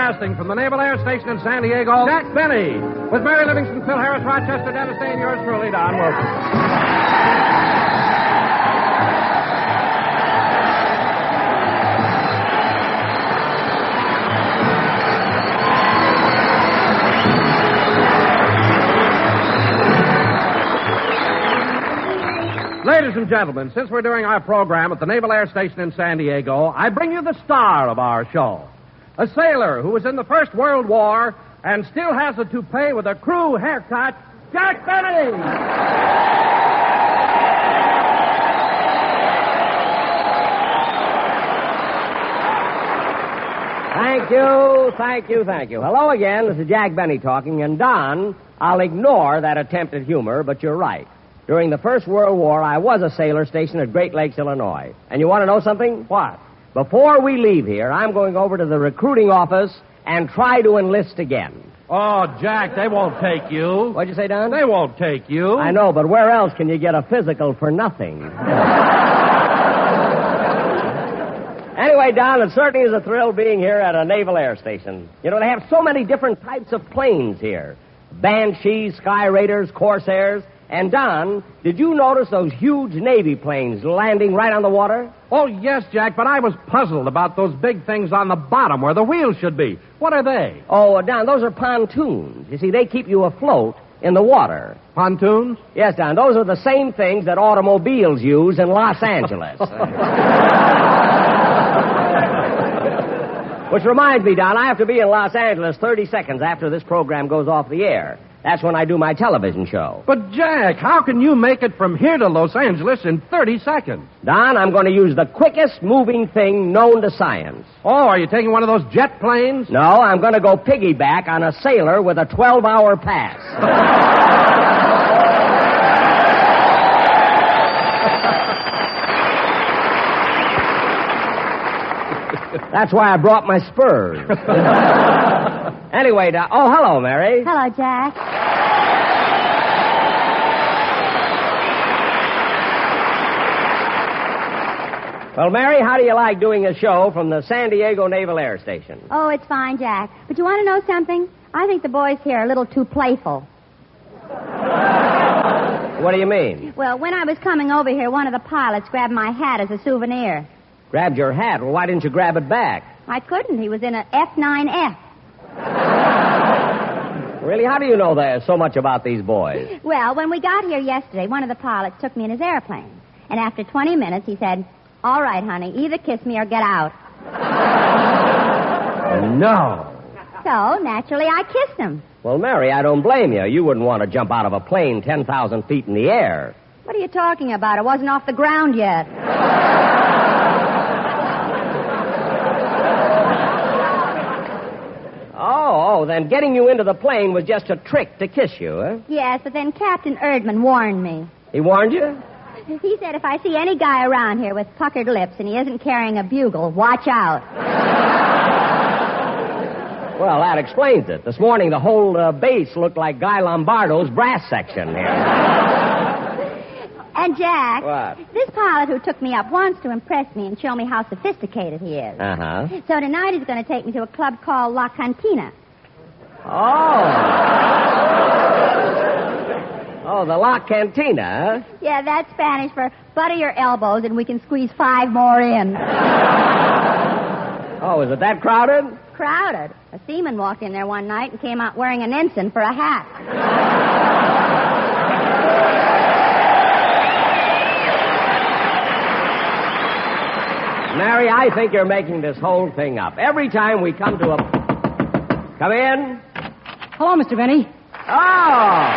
Broadcasting from the Naval Air Station in San Diego, Jack Benny. With Mary Livingston, Phil Harris, Rochester, Dennis Day, and yours truly, Don Wilson. Ladies and gentlemen, since we're doing our program at the Naval Air Station in San Diego, I bring you the star of our show. A sailor who was in the First World War and still has a toupee with a crew haircut, Jack Benny! Thank you. Hello again, this is Jack Benny talking, and Don, I'll ignore that attempt at humor, but you're right. During the First World War, I was a sailor stationed at Great Lakes, Illinois. And you want to know something? What? Before we leave here, I'm going over to the recruiting office and try to enlist again. Oh, Jack, they won't take you. What'd you say, Don? They won't take you. I know, but where else can you get a physical for nothing? Anyway, Don, it certainly is a thrill being here at a naval air station. You know, they have so many different types of planes here. Banshees, Sky Raiders, Corsairs. And, Don, did you notice those huge Navy planes landing right on the water? Oh, yes, Jack, but I was puzzled about those big things on the bottom where the wheels should be. What are they? Oh, Don, those are pontoons. You see, they keep you afloat in the water. Pontoons? Yes, Don, those are the same things that automobiles use in Los Angeles. Which reminds me, Don, I have to be in Los Angeles 30 seconds after this program goes off the air. That's when I do my television show. But, Jack, how can you make it from here to Los Angeles in 30 seconds? Don, I'm going to use the quickest moving thing known to science. Oh, are you taking one of those jet planes? No, I'm going to go piggyback on a sailor with a 12-hour pass. That's why I brought my spurs. Anyway, hello, Mary. Hello, Jack. Well, Mary, how do you like doing a show from the San Diego Naval Air Station? Oh, it's fine, Jack. But you want to know something? I think the boys here are a little too playful. What do you mean? Well, when I was coming over here, one of the pilots grabbed my hat as a souvenir. Grabbed your hat? Well, why didn't you grab it back? I couldn't. He was in an F9F. Really? How do you know there's so much about these boys? Well, when we got here yesterday, one of the pilots took me in his airplane. And after 20 minutes, he said, "All right, honey, either kiss me or get out." No. So, naturally, I kissed him. Well, Mary, I don't blame you. You wouldn't want to jump out of a plane 10,000 feet in the air. What are you talking about? It wasn't off the ground yet. Oh, then getting you into the plane was just a trick to kiss you, huh? Yes, but then Captain Erdman warned me. He warned you? He said if I see any guy around here with puckered lips and he isn't carrying a bugle, watch out. Well, that explains it. This morning, the whole base looked like Guy Lombardo's brass section here. And, Jack, what? This pilot who took me up wants to impress me and show me how sophisticated he is. Uh-huh. So tonight he's going to take me to a club called La Cantina. Oh, the La Cantina, huh? Yeah, that's Spanish for butter your elbows and we can squeeze 5 more in. Oh, is it that crowded? Crowded. A seaman walked in there one night and came out wearing an ensign for a hat. Mary, I think you're making this whole thing up. Every time we come to a... Come in. Hello, Mr. Benny. Oh!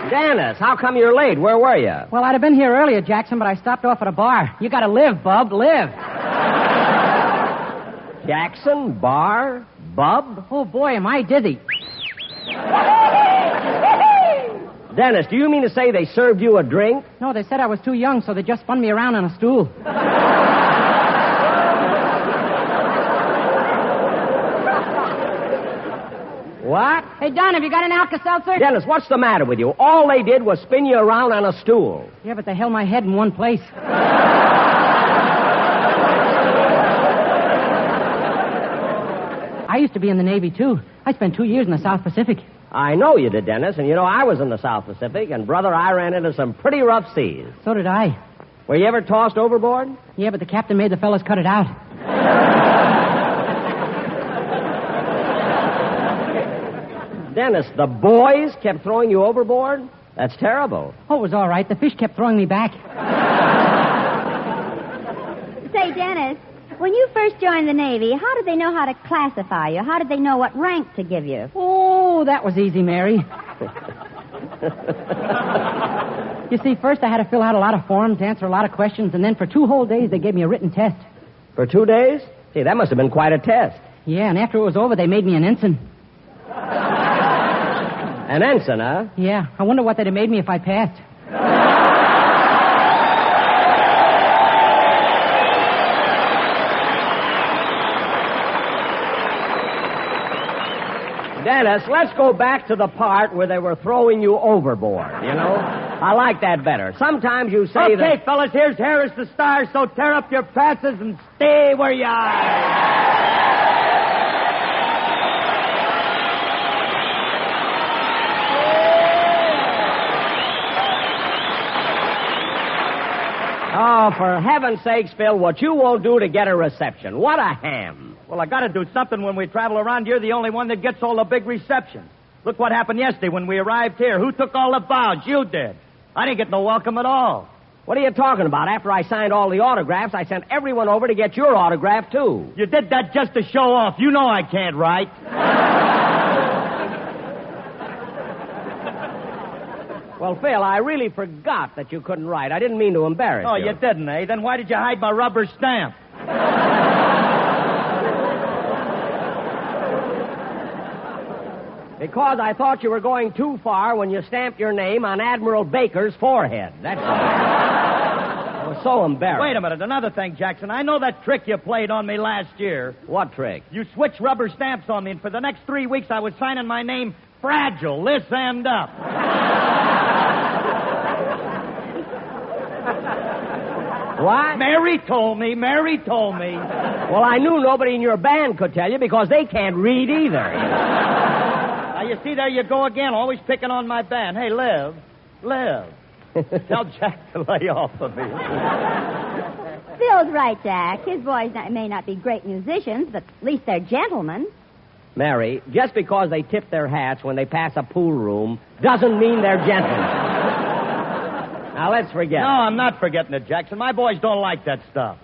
Dennis, how come you're late? Where were you? Well, I'd have been here earlier, Jackson, but I stopped off at a bar. You gotta live, bub, live. Jackson, bar, bub? Oh, boy, am I dizzy. Dennis, do you mean to say they served you a drink? No, they said I was too young, so they just spun me around on a stool. What? Hey, Don, have you got an Alka-Seltzer? Dennis, what's the matter with you? All they did was spin you around on a stool. Yeah, but they held my head in one place. I used to be in the Navy, too. I spent 2 years in the South Pacific. I know you did, Dennis, and I was in the South Pacific, and, brother, I ran into some pretty rough seas. So did I. Were you ever tossed overboard? Yeah, but the captain made the fellas cut it out. Dennis, the boys kept throwing you overboard? That's terrible. Oh, it was all right. The fish kept throwing me back. Say, Dennis, when you first joined the Navy, how did they know how to classify you? How did they know what rank to give you? Oh, that was easy, Mary. You see, first I had to fill out a lot of forms, answer a lot of questions, and then for 2 whole days they gave me a written test. For 2 days? Gee, that must have been quite a test. Yeah, and after it was over, they made me an ensign. An ensign, huh? Yeah, I wonder what they'd have made me if I passed. Dennis, let's go back to the part where they were throwing you overboard, I like that better. Sometimes you say that... Okay, fellas, here's Harris the Star, so tear up your passes and stay where you are. Oh, for heaven's sakes, Phil, what you won't do to get a reception. What a ham. Well, I got to do something when we travel around. You're the only one that gets all the big receptions. Look what happened yesterday when we arrived here. Who took all the bows? You did. I didn't get no welcome at all. What are you talking about? After I signed all the autographs, I sent everyone over to get your autograph, too. You did that just to show off. You know I can't write. Well, Phil, I really forgot that you couldn't write. I didn't mean to embarrass you. Oh, you didn't, eh? Then why did you hide my rubber stamp? Because I thought you were going too far when you stamped your name on Admiral Baker's forehead. That's all. I was so embarrassed. Wait a minute. Another thing, Jackson. I know that trick you played on me last year. What trick? You switched rubber stamps on me, and for the next 3 weeks I was signing my name Fragile, this end up. What? Mary told me. Well, I knew nobody in your band could tell you because they can't read either. Now, you see, there you go again, always picking on my band. Hey, Liv. Tell Jack to lay off of me. Phil's right, Jack. His boys may not be great musicians, but at least they're gentlemen. Mary, just because they tip their hats when they pass a pool room doesn't mean they're gentlemen. Now, let's forget No, I'm not forgetting it, Jackson. My boys don't like that stuff.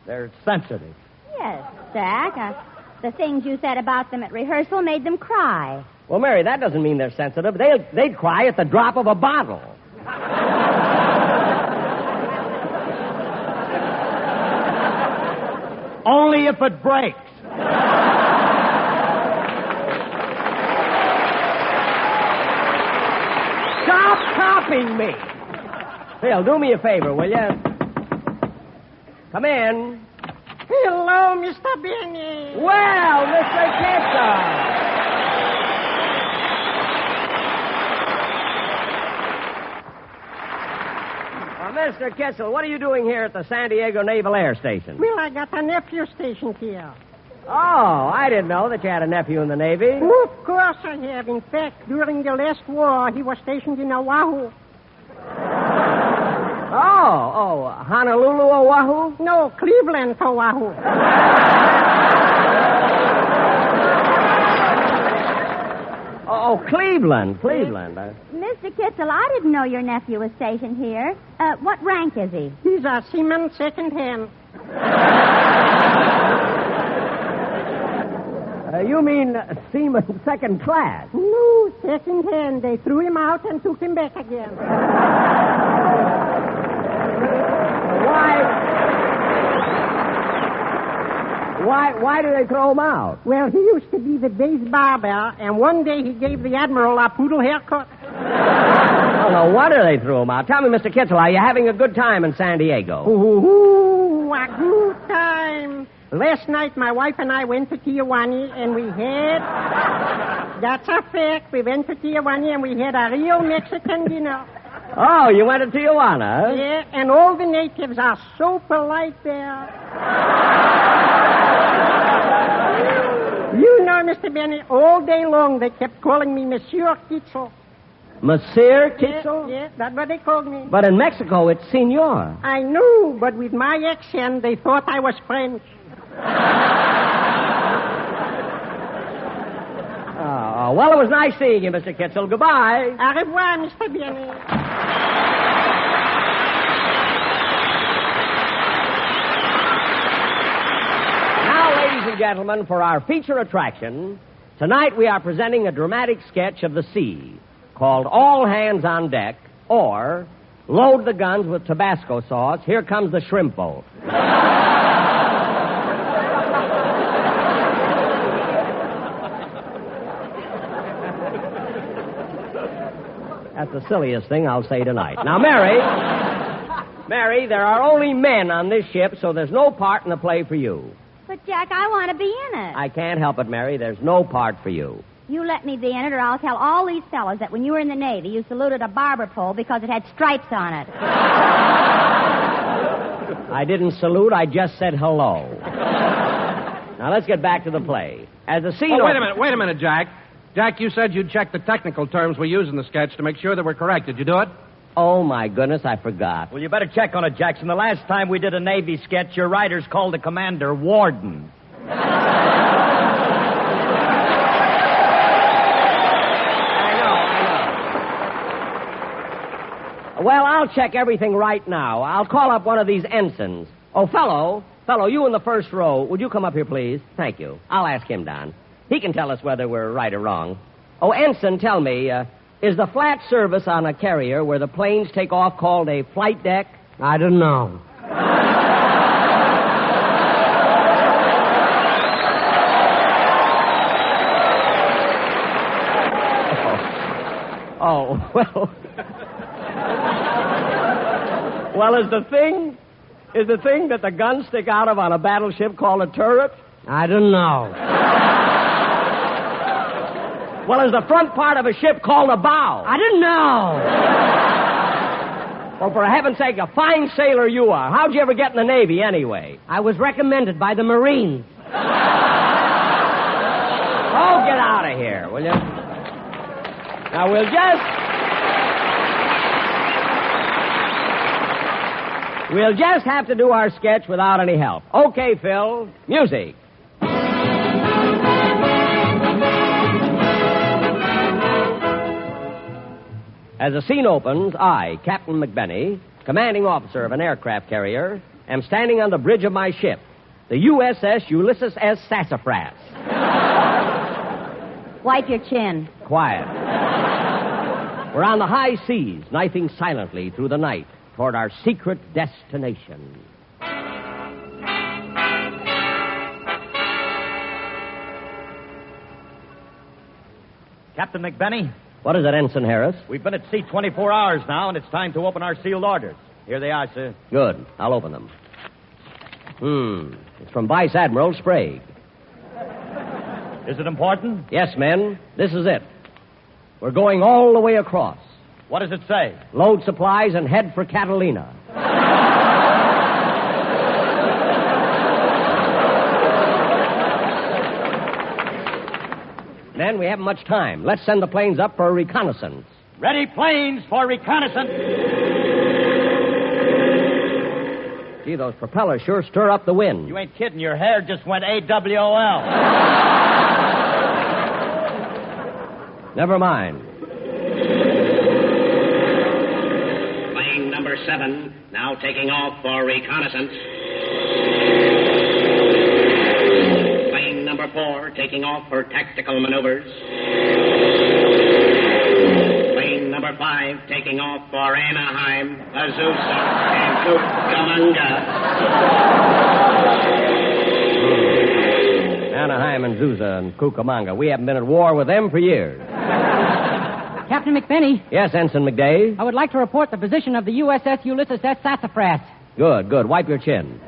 They're sensitive. Yes, Jack. The things you said about them at rehearsal made them cry. Well, Mary, that doesn't mean they're sensitive. They'd cry at the drop of a bottle. Only if it breaks. Stop copying me. Phil, do me a favor, will you? Come in. Hello, Mr. Benny. Well, Mr. Kitzel. Mr. Kitzel, what are you doing here at the San Diego Naval Air Station? Well, I got a nephew stationed here. Oh, I didn't know that you had a nephew in the Navy. Of course I have. In fact, during the last war, he was stationed in Oahu. Oh, Honolulu, Oahu? No, Cleveland, Oahu. Cleveland. Mr. Kitzel, I didn't know your nephew was stationed here. What rank is he? He's a seaman second-hand. You mean seaman second class? No, second-hand. They threw him out and took him back again. Why do they throw him out? Well, he used to be the base barber, and one day he gave the Admiral a poodle haircut. Oh, no wonder they threw him out. Tell me, Mr. Kitzel, are you having a good time in San Diego? Ooh, a good time. Last night, my wife and I went to Tijuana, and we had... That's a fact. We went to Tijuana, and we had a real Mexican dinner. Oh, you went to Tijuana? Yeah, and all the natives are so polite there. You know, Mr. Benny, all day long they kept calling me Monsieur Kitzel. Monsieur Kitzel? Yeah, that's what they called me. But in Mexico, it's Senor. I knew, but with my accent, they thought I was French. Oh, well, it was nice seeing you, Mr. Kitzel. Goodbye. Au revoir, Mr. Benny. Now, ladies and gentlemen, for our feature attraction, tonight we are presenting a dramatic sketch of the sea called All Hands on Deck, or Load the Guns with Tabasco Sauce, Here Comes the Shrimp Boat. That's the silliest thing I'll say tonight. Now, Mary, there are only men on this ship, so there's no part in the play for you. But, Jack, I want to be in it. I can't help it, Mary. There's no part for you. You let me be in it, or I'll tell all these fellows that when you were in the Navy, you saluted a barber pole because it had stripes on it. I didn't salute. I just said hello. Now, let's get back to the play. As the scene... Oh, wait a minute, Jack. Jack, you said you'd check the technical terms we use in the sketch to make sure that we're correct. Did you do it? Oh, my goodness, I forgot. Well, you better check on it, Jackson. The last time we did a Navy sketch, your writers called the commander Warden. Well, I'll check everything right now. I'll call up one of these ensigns. Oh, fellow, you in the first row, would you come up here, please? Thank you. I'll ask him, Don. He can tell us whether we're right or wrong. Oh, ensign, tell me, is the flat service on a carrier where the planes take off called a flight deck? I don't know. Oh, well... Well, is the thing that the guns stick out of on a battleship called a turret? I don't know. Well, is the front part of a ship called a bow? I don't know. Well, for heaven's sake, a fine sailor you are. How'd you ever get in the Navy, anyway? I was recommended by the Marines. Oh, get out of here, will you? Now, We'll just have to do our sketch without any help. Okay, Phil. Music. As the scene opens, I, Captain McBenney, commanding officer of an aircraft carrier, am standing on the bridge of my ship, the USS Ulysses S. Sassafras. Wipe your chin. Quiet. We're on the high seas, knifing silently through the night toward our secret destination. Captain McBenney, What is it, Ensign Harris? we've been at sea 24 hours now, and it's time to open our sealed orders. Here they are, sir. Good. I'll open them. It's from Vice Admiral Sprague. Is it important? Yes, men. This is it. We're going all the way across. What does it say? Load supplies and head for Catalina. Men, we haven't much time. Let's send the planes up for a reconnaissance. Ready planes for reconnaissance. Gee, those propellers sure stir up the wind. You ain't kidding. Your hair just went AWOL. Never mind. Plane number 7, now taking off for reconnaissance. Plane number 4, taking off for tactical maneuvers. Plane number 5, taking off for Anaheim, Azusa, and Cucamonga. Anaheim and Azusa and Cucamonga. We haven't been at war with them for years. Captain McBenney, Yes, Ensign McDay? I would like to report the position of the USS Ulysses S. Sassafras. Good. Wipe your chin.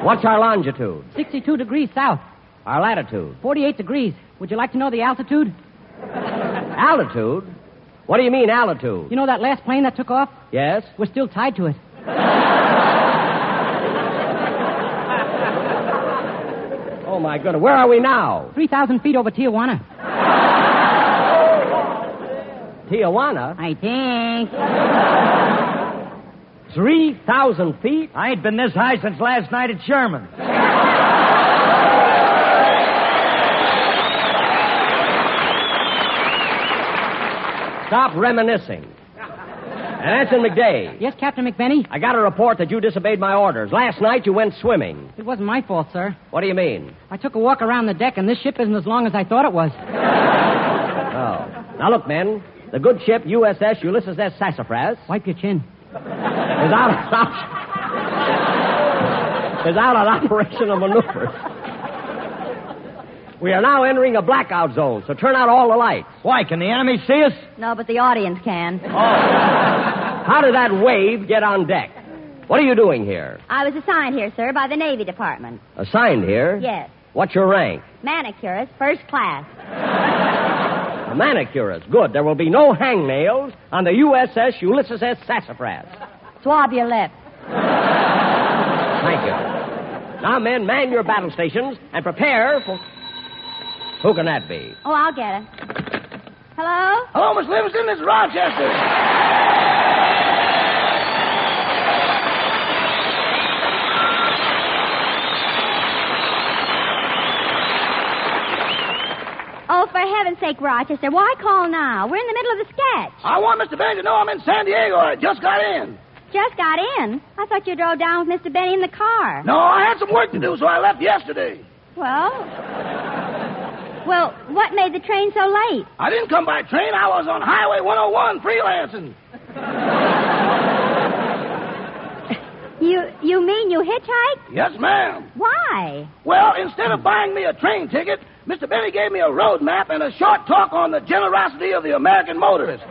What's our longitude? 62 degrees south. Our latitude? 48 degrees. Would you like to know the altitude? Altitude? What do you mean, altitude? You know that last plane that took off? Yes? We're still tied to it. Oh, my goodness. Where are we now? 3,000 feet over Tijuana. Tijuana? I think. 3,000 feet? I ain't been this high since last night at Sherman. Stop reminiscing. Anson McDade. Yes, Captain McBenney? I got a report that you disobeyed my orders. Last night you went swimming. It wasn't my fault, sir. What do you mean? I took a walk around the deck, and this ship isn't as long as I thought it was. Oh. Now, look, men. The good ship USS Ulysses S. Sassafras Wipe your chin. is out on operational maneuvers. We are now entering a blackout zone, so turn out all the lights. Why, can the enemy see us? No, but the audience can. How did that wave get on deck? What are you doing here? I was assigned here, sir, by the Navy Department. Assigned here? Yes. What's your rank? Manicurist, first class. A manicurist. Good. There will be no hangnails on the USS Ulysses S. Sassafras. Swab your lips. Thank you. Now, men, man your battle stations and prepare for... Who can that be? Oh, I'll get it. Hello? Hello, Miss Livingston. This is Rochester. Oh, for heaven's sake, Rochester, why call now? We're in the middle of the sketch. I want Mr. Benny to know I'm in San Diego. I just got in. Just got in. I thought you drove down with Mr. Benny in the car. No, I had some work to do, so I left yesterday. Well, what made the train so late? I didn't come by train. I was on Highway 101 freelancing. You mean you hitchhiked? Yes, ma'am. Why? Well, instead of buying me a train ticket, Mr. Benny gave me a road map and a short talk on the generosity of the American motorist.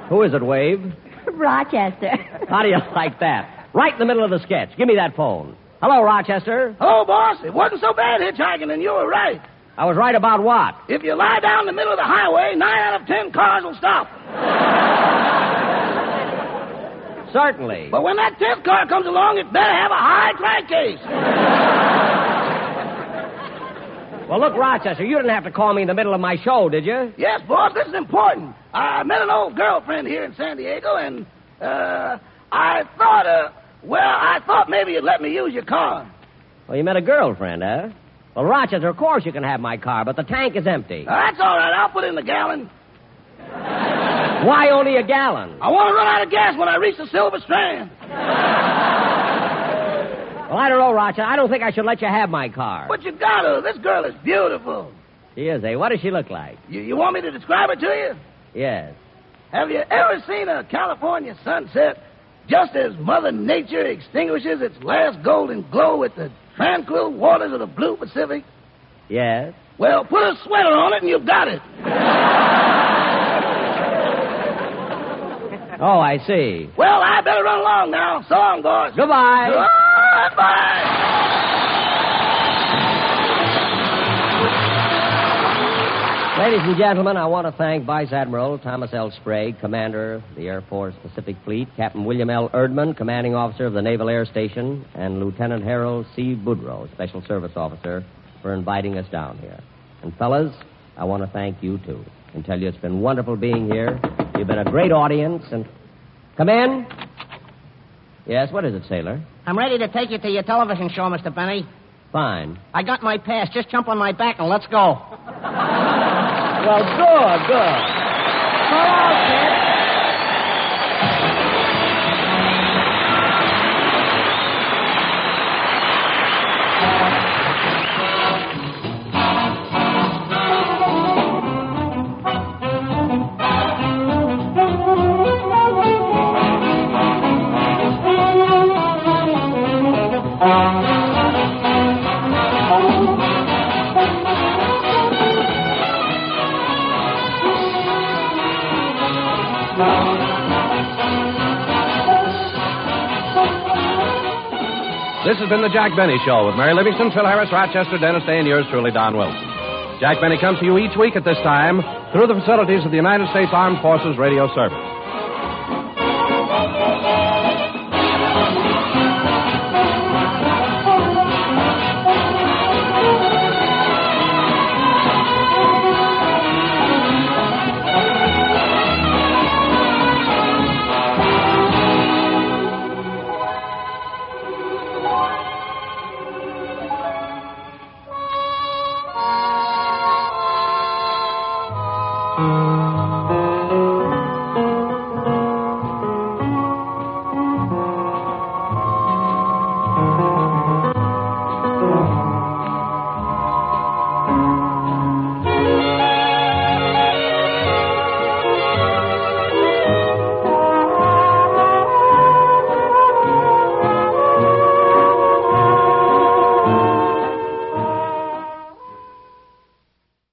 Who is it, Wave? Rochester. How do you like that? Right in the middle of the sketch. Give me that phone. Hello, Rochester. Hello, boss. It wasn't so bad hitchhiking, and you were right. I was right about what? If you lie down in the middle of the highway, 9 out of 10 cars will stop. Certainly. But when that 10th car comes along, it better have a high crankcase. Well, look, Rochester, you didn't have to call me in the middle of my show, did you? Yes, boss, this is important. I met an old girlfriend here in San Diego, and, I thought maybe you'd let me use your car. Well, you met a girlfriend, huh? Well, Rochester, of course you can have my car, but the tank is empty. That's all right. I'll put in the gallon. Why only a gallon? I want to run out of gas when I reach the Silver Strand. Well, I don't know, Rochester. I don't think I should let you have my car. But you got to. This girl is beautiful. She is, eh? What does she look like? You want me to describe her to you? Yes. Have you ever seen a California sunset just as Mother Nature extinguishes its last golden glow with the tranquil waters of the blue Pacific? Yes. Well, put a sweater on it and you've got it. Oh, I see. Well, I better run along now. So long, boss. Goodbye. Goodbye. Ladies and gentlemen, I want to thank Vice Admiral Thomas L. Sprague, Commander of the Air Force Pacific Fleet, Captain William L. Erdman, Commanding Officer of the Naval Air Station, and Lieutenant Harold C. Boudreau, Special Service Officer, for inviting us down here. And, fellas, I want to thank you, too, and tell you it's been wonderful being here. You've been a great audience, and... Come in. Yes, what is it, sailor? I'm ready to take you to your television show, Mr. Benny. Fine. I got my pass. Just jump on my back and let's go. Well, good. So long, kid. This has been the Jack Benny Show with Mary Livingston, Phil Harris, Rochester, Dennis Day, and yours truly, Don Wilson. Jack Benny comes to you each week at this time through the facilities of the United States Armed Forces Radio Service.